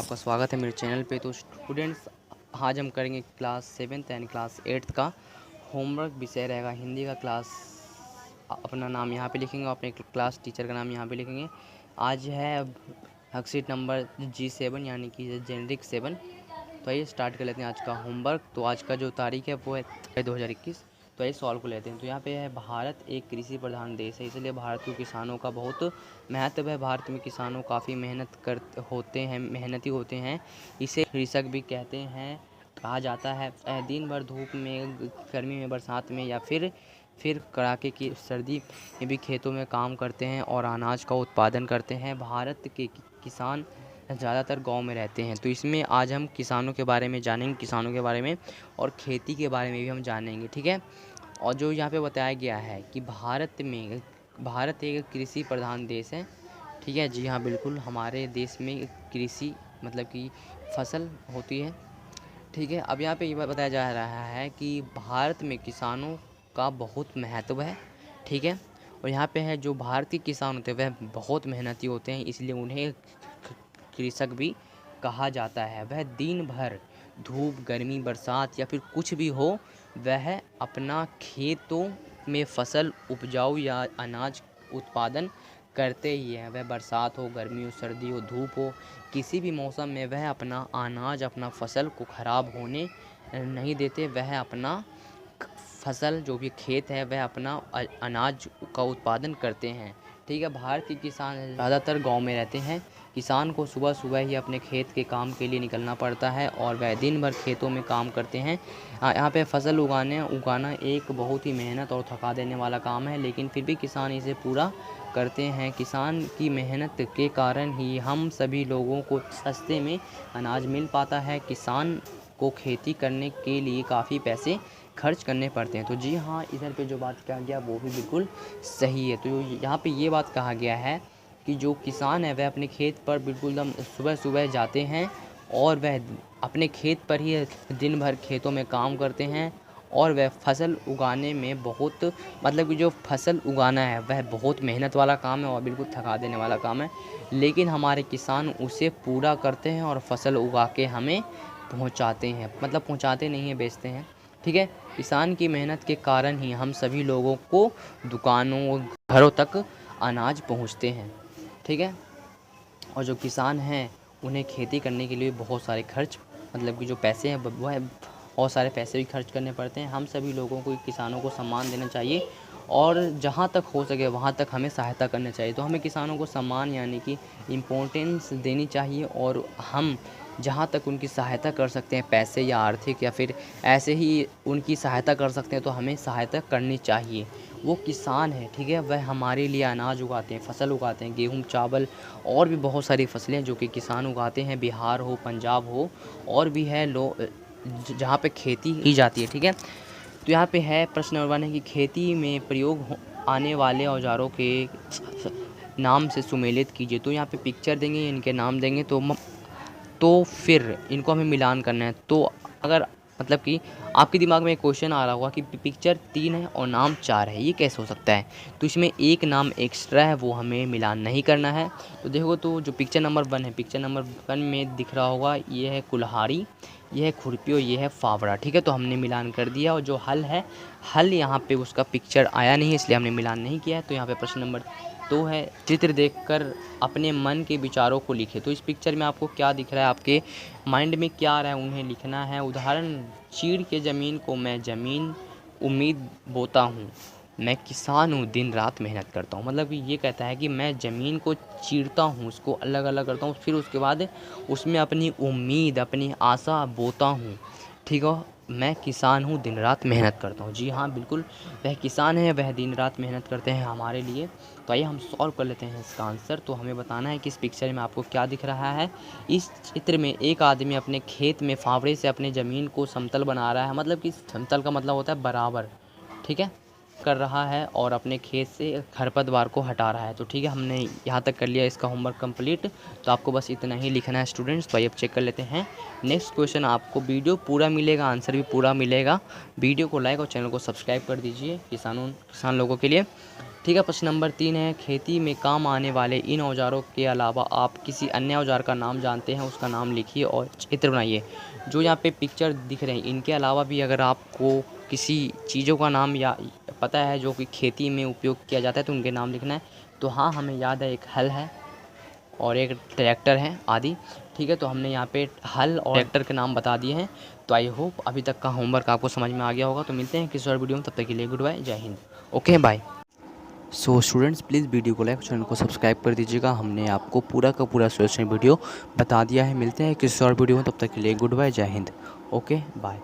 आपका स्वागत है मेरे चैनल पे। तो स्टूडेंट्स, आज हम करेंगे class 7th and class 8th का होमवर्क। विषय रहेगा हिंदी का। क्लास अपना नाम यहाँ पे लिखेंगे, अपने क्लास टीचर का नाम यहाँ पे लिखेंगे। आज है वर्कशीट नंबर G7 यानी कि जेनरिक 7। तो आइए स्टार्ट कर लेते हैं आज का होमवर्क। तो आज का जो तारीख है वो है 2021। तो आइए सॉल्व कर लेते हैं। तो यहाँ पे है भारत एक कृषि प्रधान देश है, इसलिए भारत के किसानों का बहुत महत्व है। भारत में किसानों काफ़ी मेहनती होते हैं। इसे कृषक भी कहते हैं, कहा जाता है। दिन भर धूप में, गर्मी में, बरसात में या फिर कड़ाके की सर्दी में भी खेतों में काम करते हैं और अनाज का उत्पादन करते हैं। भारत के किसान ज़्यादातर गांव में रहते हैं। तो इसमें आज हम किसानों के बारे में जानेंगे, किसानों के बारे में और खेती के बारे में भी हम जानेंगे, ठीक है। और जो यहाँ पे बताया गया है कि भारत एक कृषि प्रधान देश है, ठीक है। जी हाँ, बिल्कुल, हमारे देश में कृषि मतलब कि फसल होती है, ठीक है। अब यहाँ पे ये बताया जा रहा है कि भारत में किसानों का बहुत महत्व है, ठीक है। और यहाँ पे है जो भारतीय किसान होते हैं वह बहुत मेहनती होते हैं, इसलिए उन्हें कृषक भी कहा जाता है। वह दिन भर धूप, गर्मी, बरसात या फिर कुछ भी हो, वह अपना खेतों में फसल उपजाऊ या अनाज उत्पादन करते ही हैं। वह बरसात हो, गर्मी हो, सर्दी हो, धूप हो, किसी भी मौसम में वह अपना अनाज, अपना फसल को ख़राब होने नहीं देते। वह अपना फसल जो भी खेत है वह अपना अनाज का उत्पादन करते हैं, ठीक है। भारत के किसान ज़्यादातर गांव में रहते हैं। किसान को सुबह सुबह ही अपने खेत के काम के लिए निकलना पड़ता है और वह दिन भर खेतों में काम करते हैं। यहाँ पे फसल उगाना एक बहुत ही मेहनत और थका देने वाला काम है, लेकिन फिर भी किसान इसे पूरा करते हैं। किसान की मेहनत के कारण ही हम सभी लोगों को सस्ते में अनाज मिल पाता है। किसान को खेती करने के लिए काफ़ी पैसे खर्च करने पड़ते हैं। तो जी हाँ, इधर पे जो बात कहा गया वो भी बिल्कुल सही है। तो यहाँ पे ये बात कहा गया है कि जो किसान है वह अपने खेत पर बिल्कुल एकदम सुबह सुबह जाते हैं और वह अपने खेत पर ही दिन भर खेतों में काम करते हैं और वह फसल उगाने में बहुत मतलब कि जो फसल उगाना है वह बहुत मेहनत वाला काम है और बिल्कुल थका देने वाला काम है, लेकिन हमारे किसान उसे पूरा करते हैं और फसल उगा के हमें पहुंचाते हैं। मतलब पहुंचाते नहीं हैं, बेचते हैं, ठीक है। किसान की मेहनत के कारण ही हम सभी लोगों को दुकानों और घरों तक अनाज पहुंचते हैं, ठीक है। और जो किसान हैं उन्हें खेती करने के लिए बहुत सारे खर्च मतलब कि जो पैसे हैं वह बहुत सारे पैसे भी खर्च करने पड़ते हैं। हम सभी लोगों को किसानों को सम्मान देना चाहिए और जहाँ तक हो सके वहाँ तक हमें सहायता करना चाहिए। तो हमें किसानों को सम्मान यानी कि इम्पोर्टेंस देनी चाहिए और हम जहाँ तक उनकी सहायता कर सकते हैं, पैसे या आर्थिक या फिर ऐसे ही उनकी सहायता कर सकते हैं, तो हमें सहायता करनी चाहिए। वो किसान है, ठीक है, वह हमारे लिए अनाज उगाते हैं, फसल उगाते हैं, गेहूँ, चावल और भी बहुत सारी फसलें जो कि किसान उगाते हैं। बिहार हो, पंजाब हो और भी है जहाँ पे खेती की जाती है, ठीक है। तो यहाँ पे है प्रश्न नंबर 1 है कि खेती में प्रयोग आने वाले औजारों के नाम से सुमेलित कीजिए। तो यहाँ पे पिक्चर देंगे, इनके नाम देंगे, तो फिर इनको हमें मिलान करना है। तो अगर मतलब कि आपके दिमाग में एक क्वेश्चन आ रहा होगा कि पिक्चर 3 है और नाम 4 है, ये कैसे हो सकता है। तो इसमें एक नाम एक्स्ट्रा है, वो हमें मिलान नहीं करना है। तो देखो, तो जो पिक्चर नंबर 1 है, पिक्चर नंबर 1 में दिख रहा होगा ये है कुल्हाड़ी, ये है खुरपी और ये है फावड़ा, ठीक है। तो हमने मिलान कर दिया। और जो हल है, हल यहाँ पे उसका पिक्चर आया नहीं है, इसलिए हमने मिलान नहीं किया है। तो यहाँ पे प्रश्न नंबर 2 है, चित्र देखकर अपने मन के विचारों को लिखे। तो इस पिक्चर में आपको क्या दिख रहा है, आपके माइंड में क्या आ रहा है, उन्हें लिखना है। उदाहरण, चीड़ के ज़मीन को मैं ज़मीन उम्मीद बोता हूँ, मैं किसान हूँ, दिन रात मेहनत करता हूँ। मतलब कि ये कहता है कि मैं ज़मीन को चीरता हूँ, उसको अलग अलग करता हूँ, फिर उसके बाद उसमें अपनी उम्मीद, अपनी आशा बोता हूँ, ठीक है। मैं किसान हूँ, दिन रात मेहनत करता हूँ। जी हाँ, बिल्कुल, वह किसान है, वह दिन रात मेहनत करते हैं हमारे लिए। तो आइए हम सॉल्व कर लेते हैं इसका आंसर। तो हमें बताना है कि इस पिक्चर में आपको क्या दिख रहा है। इस चित्र में एक आदमी अपने खेत में फावड़े से अपने ज़मीन को समतल बना रहा है। मतलब कि समतल का मतलब होता है बराबर, ठीक है, कर रहा है और अपने खेत से खरपतवार को हटा रहा है। तो ठीक है, हमने यहाँ तक कर लिया इसका होमवर्क कंप्लीट। तो आपको बस इतना ही लिखना है स्टूडेंट्स। तो आइए अब चेक कर लेते हैं नेक्स्ट क्वेश्चन। आपको वीडियो पूरा मिलेगा, आंसर भी पूरा मिलेगा। वीडियो को लाइक और चैनल को सब्सक्राइब कर दीजिए किसान लोगों के लिए। ठीक है। प्रश्न नंबर 3 है, खेती में काम आने वाले इन औजारों के अलावा आप किसी अन्य औजार का नाम जानते हैं, उसका नाम लिखिए और चित्र बनाइए। जो यहाँ पे पिक्चर दिख रहे हैं इनके अलावा भी अगर आपको किसी चीज़ों का नाम या पता है जो कि खेती में उपयोग किया जाता है तो उनके नाम लिखना है। तो हाँ, हमें याद है एक हल है और एक ट्रैक्टर है आदि। ठीक है, तो हमने यहाँ पे हल और ट्रैक्टर के नाम बता दिए हैं। तो आई होप अभी तक का होमवर्क आपको समझ में आ गया होगा। तो मिलते हैं किसी और वीडियो में, तब तक के लिए गुड बाय, जय हिंद, okay bye. So students, please video को लाइक, चैनल को सब्सक्राइब कर दीजिएगा। हमने आपको पूरा का पूरा सोल्यूशन वीडियो बता दिया है। मिलते हैं किसी और वीडियो में, तब तक के लिए गुड बाय, जय हिंद, ओके बाय।